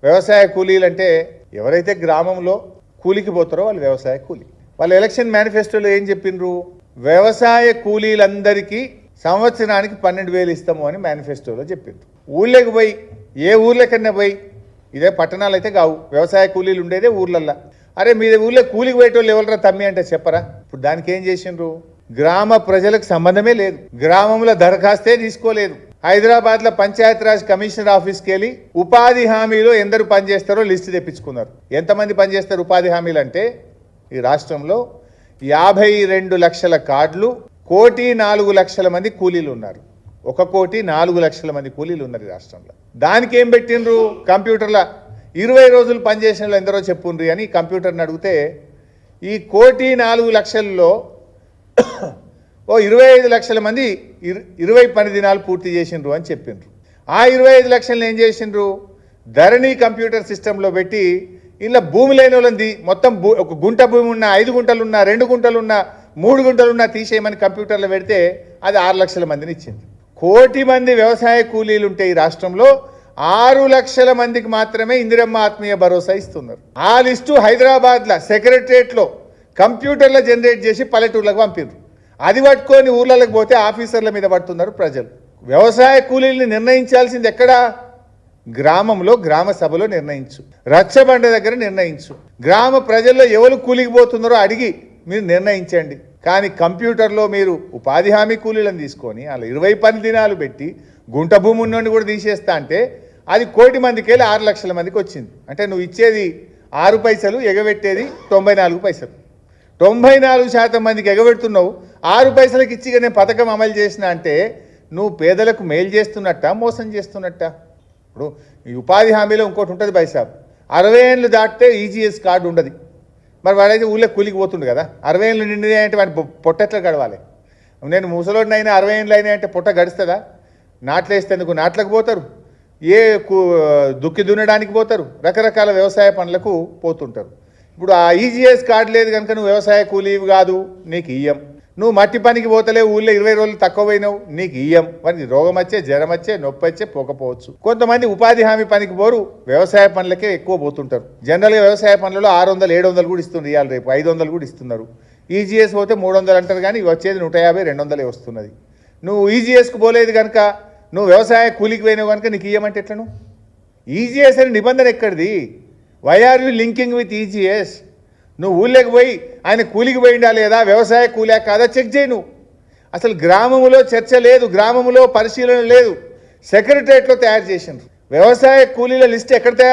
వ్యవసాయ కూలీలు అంటే ఎవరైతే గ్రామంలో కూలికి పోతారో వాళ్ళు వ్యవసాయ కూలీ. వాళ్ళు ఎలక్షన్ మేనిఫెస్టోలో ఏం చెప్పిండ్రు? వ్యవసాయ కూలీలందరికీ సంవత్సరానికి 12,000 ఇస్తాము అని మేనిఫెస్టోలో చెప్పిండ్రు. ఊళ్ళకి పోయి ఏ ఊర్లకన్నా పోయి, ఇదే పట్టణాలు అయితే కావు, వ్యవసాయ కూలీలు ఉండేదే ఊర్లల్లో. అరే మీ ఊళ్ళో కూలికి పోయేటోళ్ళు ఎవరరా తమ్మి అంటే చెప్పరా? ఇప్పుడు దానికి ఏం చేసిండ్రు? గ్రామ ప్రజలకు సంబంధమే లేదు, గ్రామంలో దరఖాస్తే తీసుకోలేదు. హైదరాబాద్లో పంచాయతీరాజ్ కమిషనర్ ఆఫీస్కి వెళ్ళి ఉపాధి హామీలో ఎందరు పనిచేస్తారో లిస్టు తెప్పించుకున్నారు. ఎంతమంది పనిచేస్తారు ఉపాధి హామీలు అంటే? ఈ రాష్ట్రంలో 52 లక్షల కార్డులు, 1,04,00,000 మంది కూలీలు ఉన్నారు. 1,04,00,000 మంది కూలీలు ఉన్నారు ఈ రాష్ట్రంలో. దానికి ఏం పెట్టిండ్రు? కంప్యూటర్లో 20 రోజులు పనిచేసిన ఎందరో చెప్పుండ్రి అని కంప్యూటర్ని అడిగితే ఈ 1,04,00,000లో ఓ 25 లక్షల మంది 20 పని దినాలు పూర్తి చేసిండ్రు అని చెప్పిండ్రు. ఆ 25 లక్షలను ఏం చేసిండ్రు? ధరణి కంప్యూటర్ సిస్టంలో పెట్టి ఇలా భూమి లేని వాళ్ళని మొత్తం ఒక గుంట భూమి ఉన్నా, 5 గుంటలున్నా, 2 గుంటలున్నా, 3 గుంటలున్నా తీసేయమని కంప్యూటర్లో పెడితే అది 6 లక్షల మందిని ఇచ్చింది. 1 కోటి మంది వ్యవసాయ కూలీలు ఉంటే ఈ రాష్ట్రంలో 6 లక్షల మందికి మాత్రమే ఇందిరమ్మ ఆత్మీయ భరోసా ఇస్తున్నారు. ఆ లిస్టు హైదరాబాద్లో సెక్రటరియట్లో కంప్యూటర్లో జనరేట్ చేసి పల్లెటూర్లకు పంపిండ్రు. అది పట్టుకొని ఊర్లలోకి పోతే ఆఫీసర్ల మీద పడుతున్నారు ప్రజలు. వ్యవసాయ కూలీల్ని నిర్ణయించాల్సింది ఎక్కడా? గ్రామంలో, గ్రామ సభలో నిర్ణయించు, రచ్చబండ దగ్గర నిర్ణయించు, గ్రామ ప్రజల్లో ఎవరు కూలికి పోతున్నారో అడిగి మీరు నిర్ణయించండి. కానీ కంప్యూటర్లో మీరు ఉపాధి హామీ కూలీలను తీసుకొని అలా 20 పని దినాలు పెట్టి గుంట భూమి ఉన్నోడిని కూడా తీసేస్తా అంటే అది 1 కోటి మందికి వెళ్ళి 6 లక్షల మందికి వచ్చింది. అంటే నువ్వు ఇచ్చేది 6 పైసలు, ఎగబెట్టేది 94 పైసలు. 94% మందికి ఎగబెడుతున్నావు. 6 పైసలకి ఇచ్చి నేను పథకం అమలు చేసిన అంటే నువ్వు పేదలకు మేలు చేస్తున్నట్ట, మోసం చేస్తున్నట్ట? ఇప్పుడు ఈ ఉపాధి హామీలో ఇంకోటి ఉంటుంది బైసాబ్, 60 ఏళ్ళు దాటితే ఈజీఎస్ కార్డు ఉండదు. మరి వాడైతే ఊళ్ళో కూలికి పోతుండు కదా, 60 ఏళ్ళు నిండినాయి అంటే వాడి పొట్టెట్లా గడవాలి? నేను ముసలోడినైనా 60 ఏళ్ళు అయినా అంటే పొట్ట గడుస్తుందా? నాట్లు వేస్తేందుకు నాట్లకు పోతారు, ఏ దుక్కి దున్నడానికి పోతారు, రకరకాల వ్యవసాయ పనులకు పోతుంటారు. ఇప్పుడు ఆ ఈజీఎస్ కార్డు లేదు కనుక నువ్వు వ్యవసాయ కూలీవి కాదు, నీకు ఇయ్యం. నువ్వు మట్టి పనికి పోతలే, ఊళ్ళో 20 రోజులు తక్కువ పోయినావు, నీకు ఇయ్యం. మరి రోగం వచ్చే, జ్వరం వచ్చే, నొప్పి వచ్చే పోకపోవచ్చు. కొంతమంది ఉపాధి హామీ పనికి పోరు, వ్యవసాయ పనులకే ఎక్కువ పోతుంటారు. జనరల్గా వ్యవసాయ పనులలో 600, 700 కూడా ఇస్తున్నారు, ఇవాళ రేపు 500 కూడా ఇస్తున్నారు. ఈజీఎస్ పోతే 300 అంటారు, కానీ వచ్చేది 150, 200 వస్తున్నది. నువ్వు ఈజీఎస్కి పోలేదు కనుక, నువ్వు వ్యవసాయ కూలికి పోయినావు కనుక నీకు ఇయ్యమంటే ఎట్లను? ఈజీఎస్ అనే నిబంధన ఎక్కడిది? Why are you linking with EGS? నువ్వు ఊళ్ళకి పోయి ఆయన కూలికి పోయిండా లేదా, వ్యవసాయ కూలా కాదా చెక్ చేయి. నువ్వు అసలు గ్రామంలో చర్చ లేదు, గ్రామంలో పరిశీలన లేదు, సెక్రటరియట్లో తయారు చేసిండ్రు. వ్యవసాయ కూలీల లిస్ట్ ఎక్కడ తయారు